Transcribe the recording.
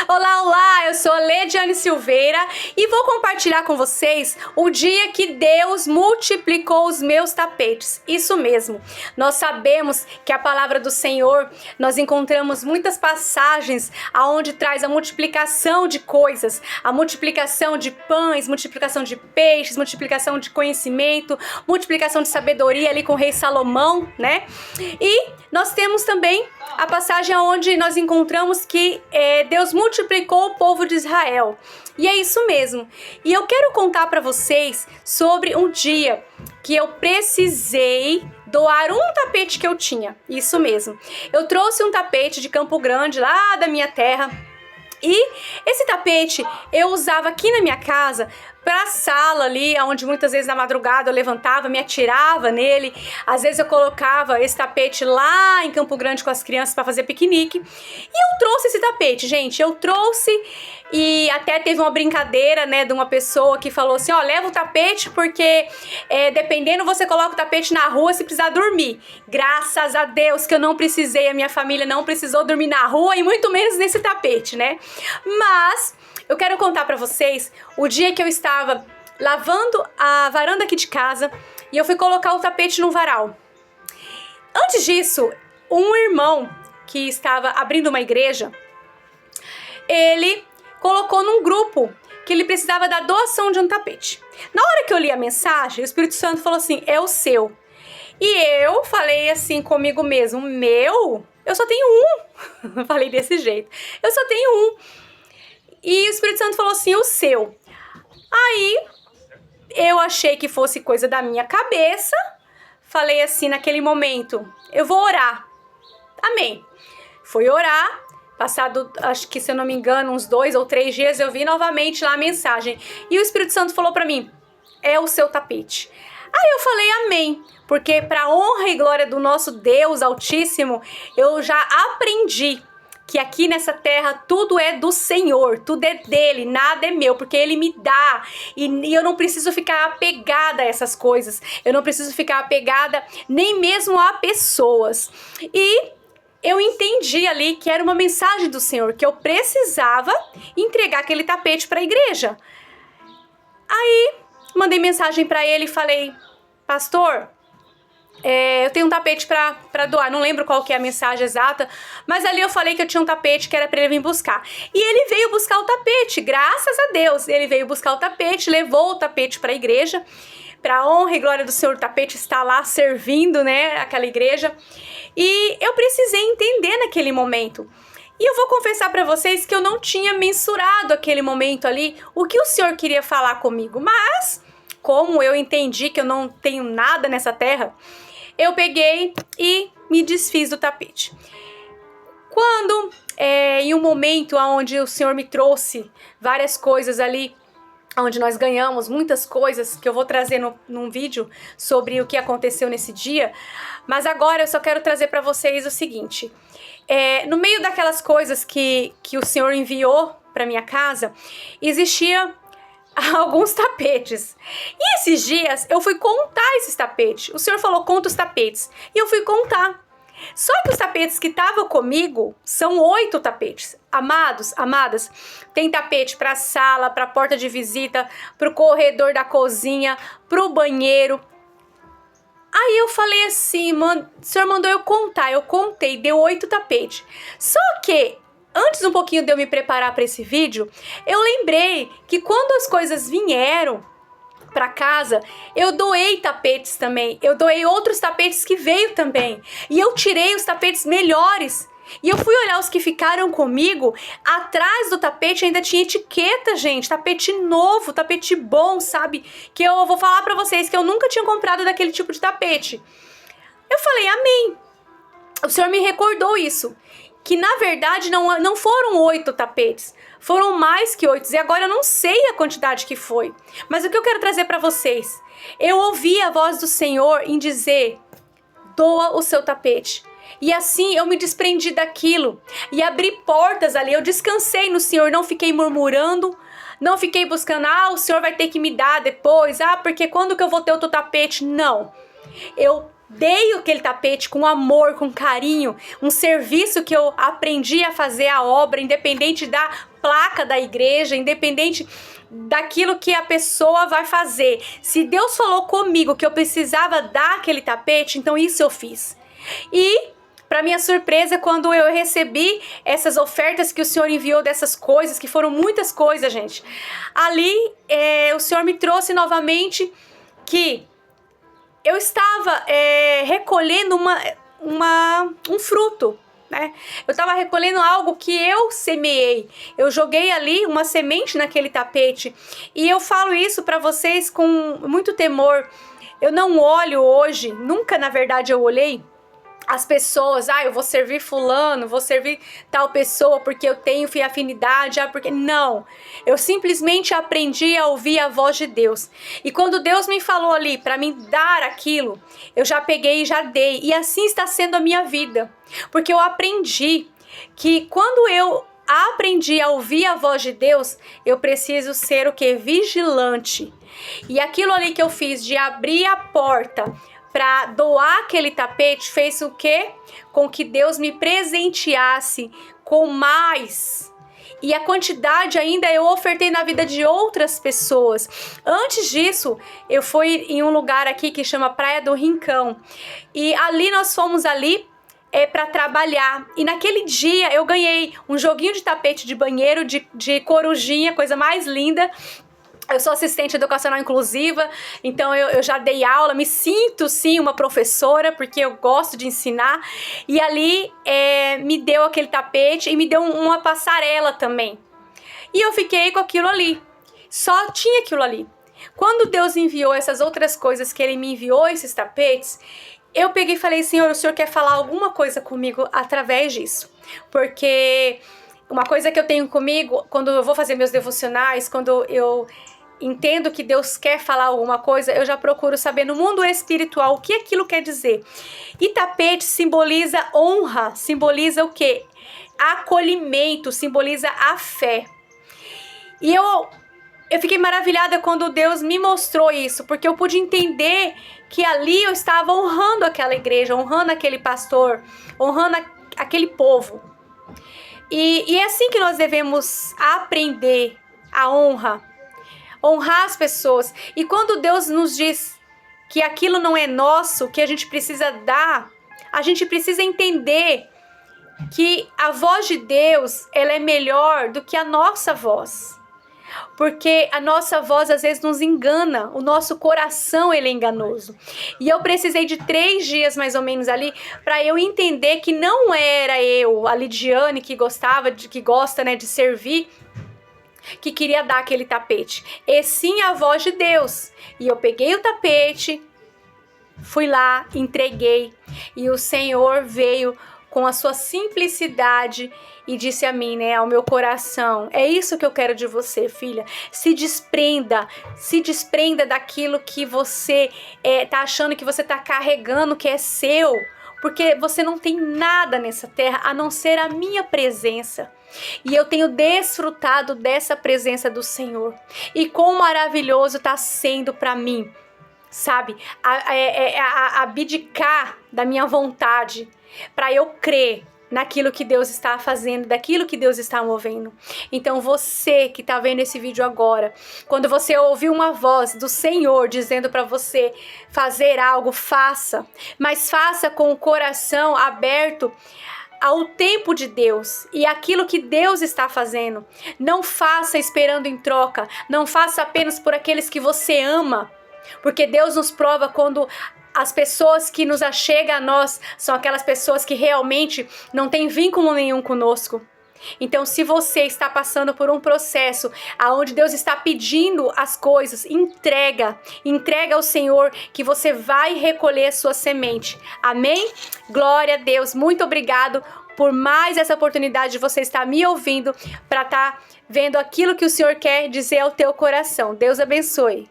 Olá, olá, eu sou a Lediane Silveira e vou compartilhar com vocês o dia que Deus multiplicou os meus tapetes. Isso mesmo, nós sabemos que a palavra do Senhor, nós encontramos muitas passagens aonde traz a multiplicação de coisas, a multiplicação de pães, multiplicação de peixes, multiplicação de conhecimento, multiplicação de sabedoria ali com o rei Salomão, né? E nós temos também a passagem onde nós encontramos que Deus multiplicou o povo de Israel. E é isso mesmo. E eu quero contar para vocês sobre um dia que eu precisei doar um tapete que eu tinha. Isso mesmo. Eu trouxe um tapete de Campo Grande, lá da minha terra. E esse tapete eu usava aqui na minha casa pra sala ali, onde muitas vezes na madrugada eu levantava, me atirava nele. Às vezes eu colocava esse tapete lá em Campo Grande com as crianças para fazer piquenique. E eu trouxe esse tapete, gente. Eu trouxe e até teve uma brincadeira, né, de uma pessoa que falou assim, ó, leva o tapete porque dependendo você coloca o tapete na rua se precisar dormir. Graças a Deus que eu não precisei, a minha família não precisou dormir na rua e muito menos nesse tapete, né? Mas eu quero contar pra vocês o dia que eu estava lavando a varanda aqui de casa e eu fui colocar o tapete no varal. Antes disso, um irmão que estava abrindo uma igreja, ele colocou num grupo que ele precisava da doação de um tapete. Na hora que eu li a mensagem, o Espírito Santo falou assim, é o seu. E eu falei assim comigo mesmo, meu? Eu só tenho um. Falei desse jeito. Eu só tenho um. E o Espírito Santo falou assim, o seu. Aí, eu achei que fosse coisa da minha cabeça. Falei assim, naquele momento, eu vou orar. Amém. Fui orar. Passado, acho que se eu não me engano, uns 2 ou 3 dias, eu vi novamente lá a mensagem. E o Espírito Santo falou pra mim, é o seu tapete. Aí eu falei amém, porque para honra e glória do nosso Deus Altíssimo, eu já aprendi que aqui nessa terra tudo é do Senhor, tudo é dele, nada é meu, porque ele me dá e eu não preciso ficar apegada a essas coisas, eu não preciso ficar apegada nem mesmo a pessoas. E eu entendi ali que era uma mensagem do Senhor, que eu precisava entregar aquele tapete para a igreja. Aí mandei mensagem para ele e falei, pastor, eu tenho um tapete pra doar, não lembro qual que é a mensagem exata, mas ali eu falei que eu tinha um tapete que era pra ele vir buscar. E ele veio buscar o tapete, graças a Deus. Ele veio buscar o tapete, levou o tapete pra igreja. Pra honra e glória do Senhor, o tapete está lá servindo, né, aquela igreja. E eu precisei entender naquele momento. E eu vou confessar pra vocês que eu não tinha mensurado aquele momento ali, o que o Senhor queria falar comigo. Mas, como eu entendi que eu não tenho nada nessa terra, eu peguei e me desfiz do tapete. Quando, em um momento onde o Senhor me trouxe várias coisas ali, onde nós ganhamos muitas coisas, que eu vou trazer num vídeo sobre o que aconteceu nesse dia, mas agora eu só quero trazer para vocês o seguinte, no meio daquelas coisas que o Senhor enviou para minha casa, existia alguns tapetes. E esses dias eu fui contar esses tapetes. O Senhor falou, conta os tapetes. E eu fui contar. Só que os tapetes que estavam comigo são 8 tapetes. Amados, amadas, tem tapete para sala, para porta de visita, para o corredor da cozinha, para o banheiro. Aí eu falei assim, o Senhor mandou eu contar. Eu contei, deu 8 tapetes. Só que antes um pouquinho de eu me preparar para esse vídeo, eu lembrei que quando as coisas vieram para casa, eu doei tapetes também. Eu doei outros tapetes que veio também. E eu tirei os tapetes melhores. E eu fui olhar os que ficaram comigo. Atrás do tapete ainda tinha etiqueta, gente. Tapete novo, tapete bom, sabe? Que eu vou falar para vocês que eu nunca tinha comprado daquele tipo de tapete. Eu falei, amém. O Senhor me recordou isso. Que na verdade não foram 8 tapetes, foram mais que 8, e agora eu não sei a quantidade que foi. Mas o que eu quero trazer para vocês, eu ouvi a voz do Senhor em dizer, doa o seu tapete. E assim eu me desprendi daquilo, e abri portas ali, eu descansei no Senhor, não fiquei murmurando, não fiquei buscando, o Senhor vai ter que me dar depois, porque quando que eu vou ter outro tapete? Não, eu dei aquele tapete com amor, com carinho, um serviço que eu aprendi a fazer a obra, independente da placa da igreja, independente daquilo que a pessoa vai fazer. Se Deus falou comigo que eu precisava dar aquele tapete, então isso eu fiz. E, para minha surpresa, quando eu recebi essas ofertas que o Senhor enviou dessas coisas, que foram muitas coisas, gente, ali o Senhor me trouxe novamente que eu estava recolhendo um fruto, né? Eu estava recolhendo algo que eu semeei. Eu joguei ali uma semente naquele tapete. E eu falo isso para vocês com muito temor. Eu não olho hoje, nunca na verdade eu olhei as pessoas, eu vou servir fulano, vou servir tal pessoa porque eu tenho afinidade, porque... Não, eu simplesmente aprendi a ouvir a voz de Deus. E quando Deus me falou ali para me dar aquilo, eu já peguei e já dei. E assim está sendo a minha vida. Porque eu aprendi que quando eu aprendi a ouvir a voz de Deus, eu preciso ser o quê? Vigilante. E aquilo ali que eu fiz de abrir a porta para doar aquele tapete fez o quê? Com que Deus me presenteasse com mais. E a quantidade ainda eu ofertei na vida de outras pessoas. Antes disso, eu fui em um lugar aqui que chama Praia do Rincão. E ali nós fomos ali para trabalhar. E naquele dia eu ganhei um joguinho de tapete de banheiro, de corujinha, coisa mais linda. Eu sou assistente educacional inclusiva, então eu já dei aula, me sinto sim uma professora, porque eu gosto de ensinar. E ali me deu aquele tapete e me deu uma passarela também. E eu fiquei com aquilo ali, só tinha aquilo ali. Quando Deus enviou essas outras coisas que Ele me enviou, esses tapetes, eu peguei e falei, Senhor, o Senhor quer falar alguma coisa comigo através disso? Porque uma coisa que eu tenho comigo, quando eu vou fazer meus devocionais, quando eu entendo que Deus quer falar alguma coisa, eu já procuro saber no mundo espiritual o que aquilo quer dizer. E tapete simboliza honra, simboliza o quê? Acolhimento, simboliza a fé. E eu fiquei maravilhada quando Deus me mostrou isso, porque eu pude entender que ali eu estava honrando aquela igreja, honrando aquele pastor, honrando aquele povo. E é assim que nós devemos aprender a honrar as pessoas. E quando Deus nos diz que aquilo não é nosso, que a gente precisa dar, a gente precisa entender que a voz de Deus, ela é melhor do que a nossa voz. Porque a nossa voz às vezes nos engana, o nosso coração ele é enganoso. E eu precisei de 3 dias mais ou menos ali para eu entender que não era eu, a Lidiane, que gosta, né, de servir, que queria dar aquele tapete, e sim a voz de Deus. E eu peguei o tapete, fui lá, entreguei, e o Senhor veio com a sua simplicidade e disse a mim, né, ao meu coração, é isso que eu quero de você, filha. Se desprenda daquilo que você tá achando que você tá carregando, que é seu, porque você não tem nada nessa terra a não ser a minha presença. E eu tenho desfrutado dessa presença do Senhor. E quão maravilhoso está sendo para mim, sabe? Abdicar da minha vontade para eu crer naquilo que Deus está fazendo, daquilo que Deus está movendo. Então você que está vendo esse vídeo agora, quando você ouvir uma voz do Senhor dizendo para você fazer algo, faça. Mas faça com o coração aberto ao tempo de Deus e aquilo que Deus está fazendo. Não faça esperando em troca, não faça apenas por aqueles que você ama, porque Deus nos prova quando as pessoas que nos achegam a nós são aquelas pessoas que realmente não têm vínculo nenhum conosco. Então, se você está passando por um processo onde Deus está pedindo as coisas, entrega ao Senhor, que você vai recolher a sua semente. Amém? Glória a Deus. Muito obrigado por mais essa oportunidade de você estar me ouvindo, para estar vendo aquilo que o Senhor quer dizer ao teu coração. Deus abençoe.